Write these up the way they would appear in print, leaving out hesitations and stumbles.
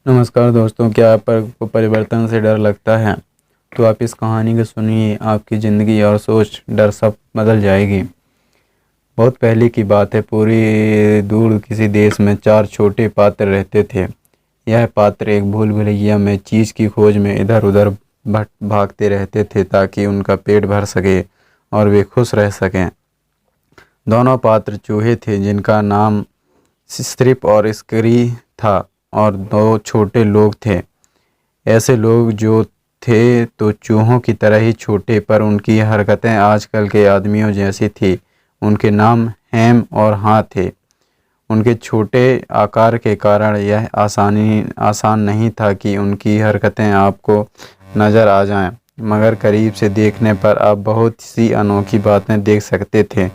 नमस्कार दोस्तों, क्या आपको परिवर्तन से डर लगता है? तो आप इस कहानी को सुनिए, आपकी ज़िंदगी और सोच डर सब बदल जाएगी। बहुत पहले की बात है, पूरी दूर किसी देश में 4 छोटे पात्र रहते थे। यह पात्र एक भूल भुलैया में चीज़ की खोज में इधर उधर भागते रहते थे ताकि उनका पेट भर सके और वे खुश रह सकें। दोनों पात्र चूहे थे जिनका नाम स्ट्रिप और स्करी था, और 2 छोटे लोग थे। ऐसे लोग जो थे तो चूहों की तरह ही छोटे, पर उनकी हरकतें आजकल के आदमियों जैसी थी। उनके नाम हैम और हाँ थे। उनके छोटे आकार के कारण यह आसान नहीं था कि उनकी हरकतें आपको नज़र आ जाएं, मगर करीब से देखने पर आप बहुत सी अनोखी बातें देख सकते थे।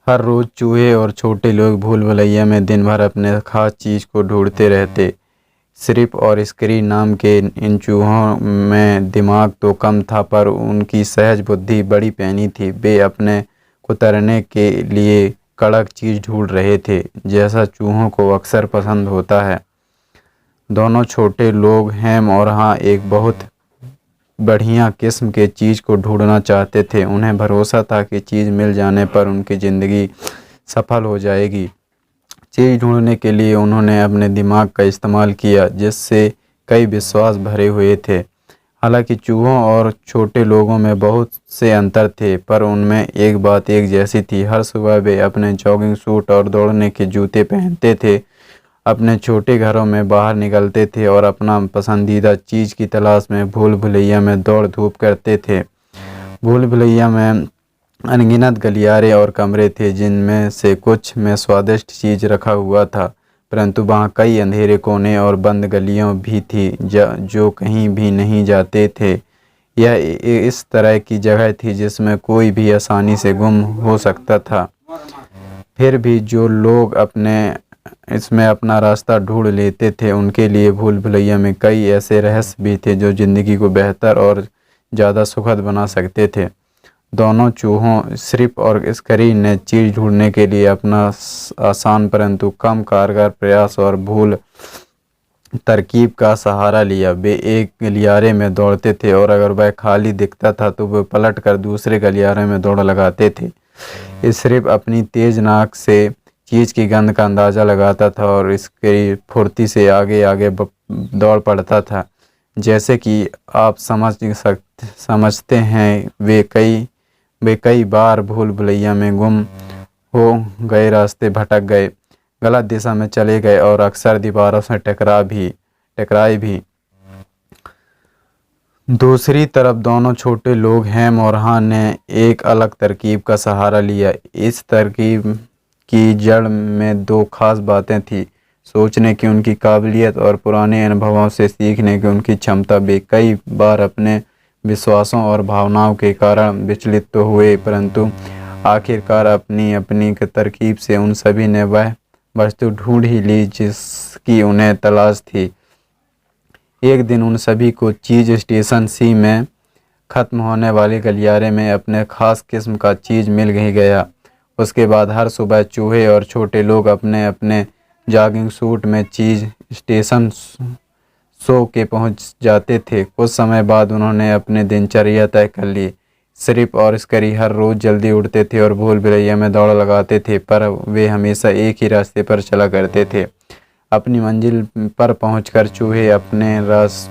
हर रोज़ चूहे और छोटे लोग भूल भुलैया में दिन भर अपने खास चीज़ को ढूंढते रहते। सिर्फ और स्करी नाम के इन चूहों में दिमाग तो कम था, पर उनकी सहज बुद्धि बड़ी पैनी थी। वे अपने कुतरने के लिए कड़क चीज़ ढूंढ रहे थे, जैसा चूहों को अक्सर पसंद होता है। दोनों छोटे लोग हैम और हाँ एक बहुत बढ़िया किस्म के चीज़ को ढूंढना चाहते थे। उन्हें भरोसा था कि चीज़ मिल जाने पर उनकी ज़िंदगी सफल हो जाएगी। चीज़ ढूंढने के लिए उन्होंने अपने दिमाग का इस्तेमाल किया, जिससे कई विश्वास भरे हुए थे। हालांकि चूहों और छोटे लोगों में बहुत से अंतर थे, पर उनमें एक बात एक जैसी थी। हर सुबह वे अपने जॉगिंग सूट और दौड़ने के जूते पहनते थे, अपने छोटे घरों में बाहर निकलते थे और अपना पसंदीदा चीज़ की तलाश में भूल भुलैया में दौड़ धूप करते थे। भूल भुलैया में अनगिनत गलियारे और कमरे थे, जिनमें से कुछ में स्वादिष्ट चीज़ रखा हुआ था, परंतु वहाँ कई अंधेरे कोने और बंद गलियाँ भी थी जो कहीं भी नहीं जाते थे। यह इस तरह की जगह थी जिसमें कोई भी आसानी से गुम हो सकता था। फिर भी जो लोग इसमें अपना रास्ता ढूंढ लेते थे, उनके लिए भूल भुलैया में कई ऐसे रहस्य भी थे जो ज़िंदगी को बेहतर और ज़्यादा सुखद बना सकते थे। दोनों चूहों सिर्फ और स्करी ने चीज़ ढूंढने के लिए अपना आसान परंतु कम कारगर प्रयास और भूल तरकीब का सहारा लिया। वे एक गलियारे में दौड़ते थे और अगर वह खाली दिखता था तो वे पलट कर दूसरे गलियारे में दौड़ लगाते थे। सिर्फ अपनी तेज नाक से चीज़ की गंध का अंदाज़ा लगाता था और इसकी फुर्ती से आगे आगे दौड़ पड़ता था। जैसे कि आप समझते हैं, वे कई बार भूल भुलैया में गुम हो गए, रास्ते भटक गए, गलत दिशा में चले गए और अक्सर दीवारों से टकराए भी। दूसरी तरफ दोनों छोटे लोग हैम और हाँ ने एक अलग तरकीब का सहारा लिया। इस तरकीब की जड़ में 2 खास बातें थी: सोचने की उनकी काबिलियत और पुराने अनुभवों से सीखने की उनकी क्षमता। वे कई बार अपने विश्वासों और भावनाओं के कारण विचलित तो हुए, परंतु आखिरकार अपनी अपनी तरकीब से उन सभी ने वह वस्तु ढूंढ ही ली जिसकी उन्हें तलाश थी। एक दिन उन सभी को चीज़ स्टेशन सी में ख़त्म होने वाले गलियारे में अपने खास किस्म का चीज़ मिल ही गया। उसके बाद हर सुबह चूहे और छोटे लोग अपने अपने जॉगिंग सूट में चीज़ स्टेशन सो के पहुंच जाते थे। कुछ समय बाद उन्होंने अपने दिनचर्या तय कर ली। सिर्फ और स्करी हर रोज़ जल्दी उठते थे और भूल भुलैया में दौड़ लगाते थे, पर वे हमेशा एक ही रास्ते पर चला करते थे। अपनी मंजिल पर पहुंचकर चूहे अपने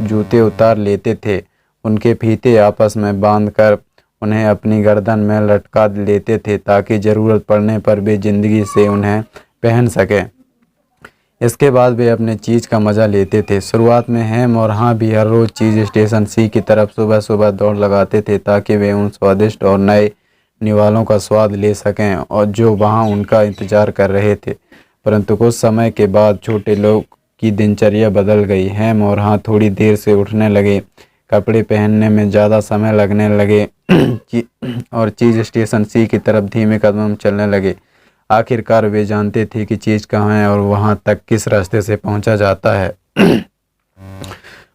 जूते उतार लेते थे, उनके फीते आपस में बांधकर उन्हें अपनी गर्दन में लटका लेते थे ताकि ज़रूरत पड़ने पर वे ज़िंदगी से उन्हें पहन सकें। इसके बाद वे अपने चीज़ का मज़ा लेते थे। शुरुआत में हैम और हाँ भी हर रोज़ चीज़ स्टेशन सी की तरफ सुबह सुबह दौड़ लगाते थे ताकि वे उन स्वादिष्ट और नए निवालों का स्वाद ले सकें और जो वहाँ उनका इंतज़ार कर रहे थे। परंतु कुछ समय के बाद छोटे लोग की दिनचर्या बदल गई। हैम और हाँ थोड़ी देर से उठने लगे, कपड़े पहनने में ज़्यादा समय लगने लगे और चीज़ स्टेशन सी की तरफ धीमे कदम चलने लगे। आखिरकार वे जानते थे कि चीज़ कहाँ है और वहाँ तक किस रास्ते से पहुँचा जाता है।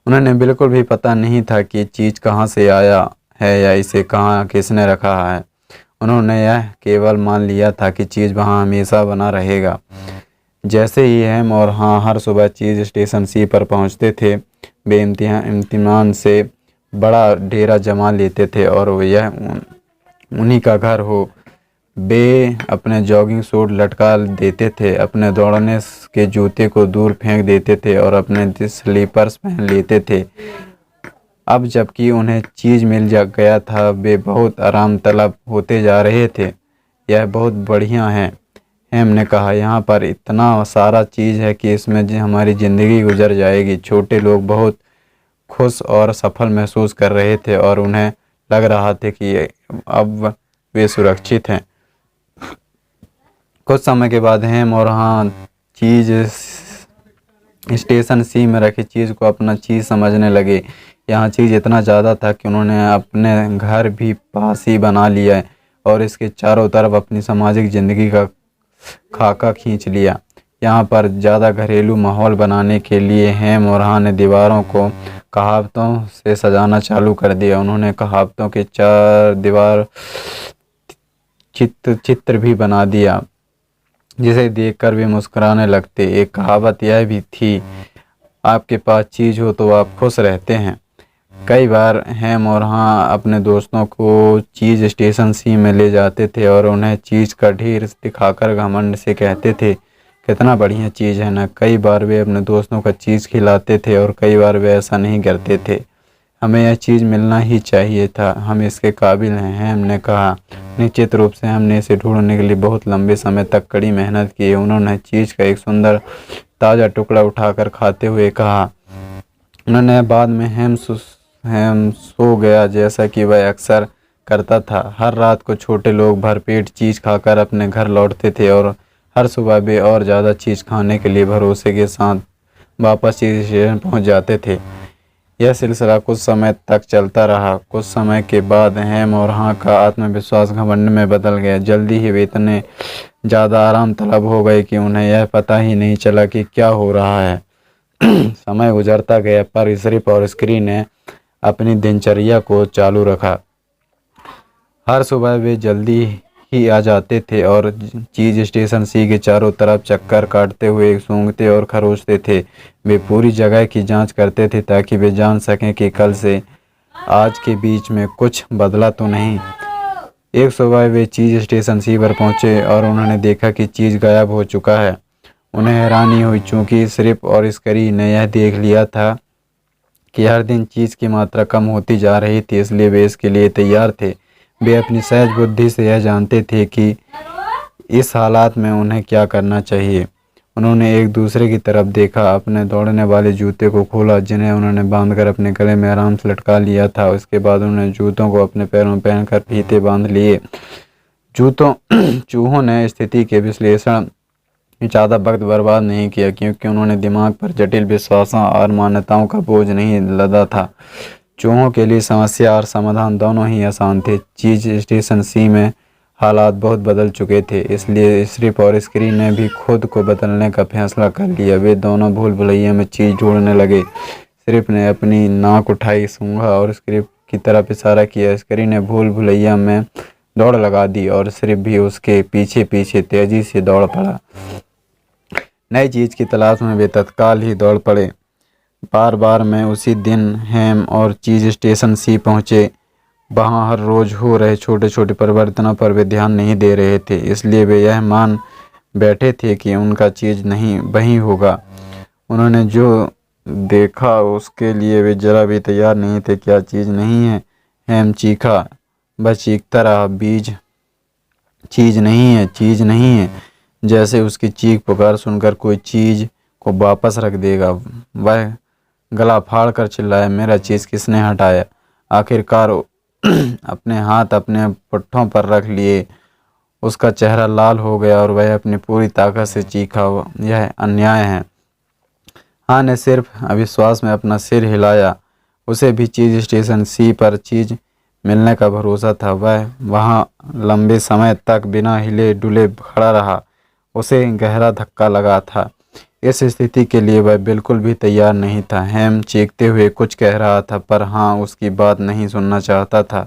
उन्हें बिल्कुल भी पता नहीं था कि चीज़ कहाँ से आया है या इसे कहाँ किसने रखा है। उन्होंने यह केवल मान लिया था कि चीज़ वहाँ हमेशा बना रहेगा। जैसे ही हेम और हाँ हर सुबह चीज़ स्टेशन सी पर पहुंचते थे, वे इम्तिहान से बड़ा डेरा जमा लेते थे और यह उन्हीं का घर हो। वे अपने जॉगिंग सूट लटका देते थे, अपने दौड़ने के जूते को दूर फेंक देते थे और अपने स्लीपर्स पहन लेते थे। अब जबकि उन्हें चीज़ मिल गया था, वे बहुत आराम तलब होते जा रहे थे। यह बहुत बढ़िया है, हेम ने कहा। यहाँ पर इतना सारा चीज़ है कि इसमें हमारी ज़िंदगी गुजर जाएगी। छोटे लोग बहुत खुश और सफल महसूस कर रहे थे और उन्हें लग रहा था कि अब वे सुरक्षित हैं। कुछ समय के बाद हेम और हाँ चीज़ स्टेशन सी में रखी चीज़ को अपना चीज़ समझने लगे। यहाँ चीज़ इतना ज़्यादा था कि उन्होंने अपने घर भी पास ही बना लिया और इसके चारों तरफ अपनी सामाजिक ज़िंदगी का खाका खींच लिया। यहाँ पर ज़्यादा घरेलू माहौल बनाने के लिए हेम और हाँ ने दीवारों को कहावतों से सजाना चालू कर दिया। उन्होंने कहावतों के 4 दीवार चित्र भी बना दिया, जिसे देखकर वे मुस्कुराने लगते। एक कहावत यह भी थी, आपके पास चीज़ हो तो आप खुश रहते हैं। कई बार हेम और हाँ अपने दोस्तों को चीज़ स्टेशन सी में ले जाते थे और उन्हें चीज़ का ढेर दिखाकर घमंड से कहते थे, कितना बढ़िया चीज़ है ना। कई बार वे अपने दोस्तों का चीज़ खिलाते थे और कई बार वे ऐसा नहीं करते थे। हमें यह चीज़ मिलना ही चाहिए था, हम इसके काबिल हैं, हेम ने कहा। निश्चित रूप से हमने इसे ढूंढने के लिए बहुत लंबे समय तक कड़ी मेहनत की। उन्होंने चीज़ का एक सुंदर ताज़ा टुकड़ा उठाकर खाते हुए कहा। उन्होंने बाद में हेम सो गया, जैसा कि वह अक्सर करता था। हर रात को छोटे लोग भरपेट चीज़ खाकर अपने घर लौटते थे और हर सुबह वे और ज़्यादा चीज़ खाने के लिए भरोसे के साथ वापस चीज़ स्टेशन पहुँच जाते थे। यह सिलसिला कुछ समय तक चलता रहा। कुछ समय के बाद हेम और हाँ का आत्मविश्वास घमंड में बदल गया। जल्दी ही वे इतने ज़्यादा आराम तलब हो गए कि उन्हें यह पता ही नहीं चला कि क्या हो रहा है। समय गुजरता गया, पर सिर्फ और स्क्रीन ने अपनी दिनचर्या को चालू रखा। हर सुबह वे जल्दी ही आ जाते थे और चीज़ स्टेशन सी के चारों तरफ चक्कर काटते हुए सूंघते और खरोचते थे। वे पूरी जगह की जांच करते थे ताकि वे जान सकें कि कल से आज के बीच में कुछ बदला तो नहीं। एक सुबह वे चीज़ स्टेशन सी पर पहुंचे और उन्होंने देखा कि चीज़ गायब हो चुका है। उन्हें हैरानी हुई, चूँकि सिर्फ और स्करी ने यह देख लिया था कि हर दिन चीज़ की मात्रा कम होती जा रही थी, इसलिए वे इसके लिए तैयार थे। वे अपनी सहज बुद्धि से यह जानते थे कि इस हालात में उन्हें क्या करना चाहिए। उन्होंने एक दूसरे की तरफ देखा, अपने दौड़ने वाले जूते को खोला जिन्हें उन्होंने बांधकर अपने गले में आराम से लटका लिया था। उसके बाद उन्होंने जूतों को अपने पैरों में पहनकर फीते बांध लिए। चूहों ने स्थिति के विश्लेषण ज़्यादा वक्त बर्बाद नहीं किया, क्योंकि उन्होंने दिमाग पर जटिल विश्वासों और मान्यताओं का बोझ नहीं लदा था। चूहों के लिए समस्या और समाधान दोनों ही आसान थे। चीज़ स्टेशन सी में हालात बहुत बदल चुके थे, इसलिए स्ट्रिप और स्क्रीन ने भी खुद को बदलने का फैसला कर लिया। वे दोनों भूल भुलैया में चीज़ ढूंढने लगे। स्ट्रिप ने अपनी नाक उठाई, सूंघा और स्क्रिप की तरफ इशारा किया। स्क्रीन ने भूल भुलैया में दौड़ लगा दी और स्ट्रिप भी उसके पीछे पीछे तेजी से दौड़ पड़ा। नई चीज़ की तलाश में वे तत्काल ही दौड़ पड़े। बार में उसी दिन हेम और चीज़ स्टेशन सी पहुँचे। वहाँ हर रोज़ हो रहे छोटे छोटे परिवर्तनों पर वे ध्यान नहीं दे रहे थे, इसलिए वे यह मान बैठे थे कि उनका चीज़ नहीं वही होगा। उन्होंने जो देखा उसके लिए वे जरा भी तैयार नहीं थे। क्या चीज़ नहीं है? हेम चीखा। बस चीखता रहा, चीज़ नहीं है, चीज़ नहीं है। जैसे उसकी चीख पुकार सुनकर कोई चीज़ को वापस रख देगा। वह गला फाड़ कर चिल्लाया, मेरा चीज़ किसने हटाया? आखिरकार अपने हाथ अपने पुट्ठों पर रख लिए। उसका चेहरा लाल हो गया और वह अपनी पूरी ताकत से चीखा, यह अन्याय है। हाँ ने सिर्फ अविश्वास में अपना सिर हिलाया। उसे भी चीज़ स्टेशन सी पर चीज़ मिलने का भरोसा था। वह वहाँ लंबे समय तक बिना हिले डुले खड़ा रहा। उसे गहरा धक्का लगा था। इस स्थिति के लिए वह बिल्कुल भी तैयार नहीं था। हेम चीखते हुए कुछ कह रहा था, पर हाँ उसकी बात नहीं सुनना चाहता था।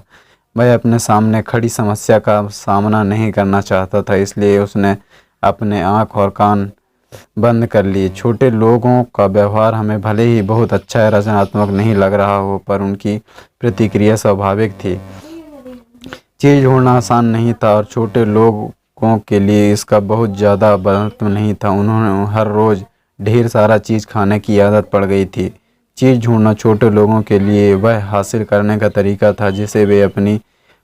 वह अपने सामने खड़ी समस्या का सामना नहीं करना चाहता था, इसलिए उसने अपने आँख और कान बंद कर लिए। छोटे लोगों का व्यवहार हमें भले ही बहुत अच्छा या रचनात्मक नहीं लग रहा हो, पर उनकी प्रतिक्रिया स्वाभाविक थी। चीज़ ढूंढना आसान नहीं था और छोटे लोगों के लिए इसका बहुत ज़्यादा महत्व नहीं था। उन्होंने हर रोज़ ढेर सारा चीज़ खाने की आदत पड़ गई थी। चीज़ ढूंढना छोटे लोगों के लिए वह हासिल करने का तरीका था जिसे वे अपनी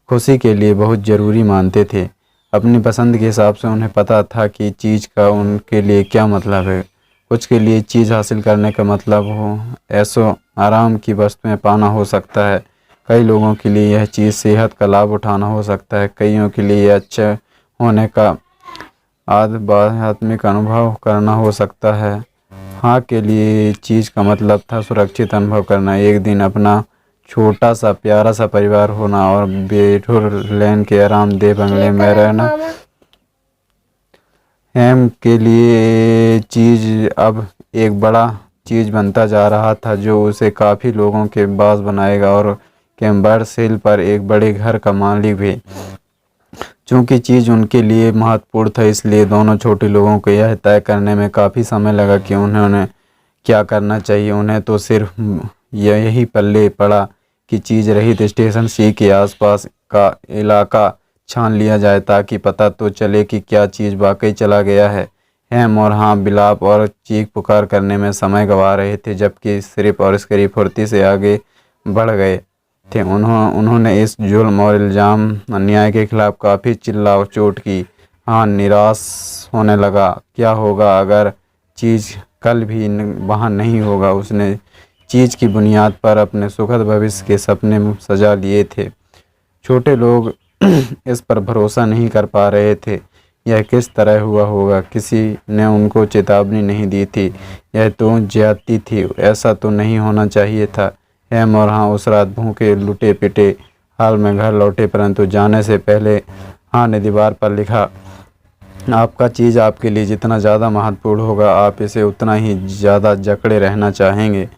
खुशी के लिए बहुत ज़रूरी मानते थे। अपनी पसंद के हिसाब से उन्हें पता था कि चीज़ का उनके लिए क्या मतलब है। कुछ के लिए चीज़ हासिल करने का मतलब हो ऐसो आराम की वस्तुएं पाना हो सकता है। कई लोगों के लिए यह चीज़ सेहत का लाभ उठाना हो सकता है। कईयों के लिए यह अच्छा होने का आध्यात्मिक अनुभव करना हो सकता है। हाँ के लिए चीज़ का मतलब था सुरक्षित अनुभव करना, एक दिन अपना छोटा सा प्यारा सा परिवार होना और बेडरूम लेन के आरामदेह बंगले में रहना। हेम के लिए चीज़ अब एक बड़ा चीज़ बनता जा रहा था जो उसे काफ़ी लोगों के बास बनाएगा और कैम्बर्स हिल पर एक बड़े घर का मालिक भी। चूँकि चीज़ उनके लिए महत्वपूर्ण था, इसलिए दोनों छोटे लोगों को यह तय करने में काफ़ी समय लगा कि उन्होंने क्या करना चाहिए। उन्हें तो सिर्फ यही पल्ले पड़ा कि चीज़ रहित स्टेशन सी के आसपास का इलाका छान लिया जाए ताकि पता तो चले कि क्या चीज़ वाकई चला गया है। हेम और हाँ बिलाप और चीख पुकार करने में समय गंवा रहे थे, जबकि सिर्फ और स्करी फुर्ती से आगे बढ़ गए थे। उन्होंने इस जुल्म और इल्ज़ाम अन्याय के खिलाफ काफ़ी चिल्ला चोट की। हाँ निराश होने लगा। क्या होगा अगर चीज़ कल भी वहाँ नहीं होगा। उसने चीज़ की बुनियाद पर अपने सुखद भविष्य के सपने सजा लिए थे। छोटे लोग इस पर भरोसा नहीं कर पा रहे थे। यह किस तरह हुआ होगा। किसी ने उनको चेतावनी नहीं दी थी। यह तो ज्यादती थी, ऐसा तो नहीं होना चाहिए था। हेम और हाँ उस रात भूखे लुटे पिटे हाल में घर लौटे, परंतु जाने से पहले हाँ ने दीवार पर लिखा, आपका चीज़ आपके लिए जितना ज़्यादा महत्वपूर्ण होगा, आप इसे उतना ही ज़्यादा जकड़े रहना चाहेंगे।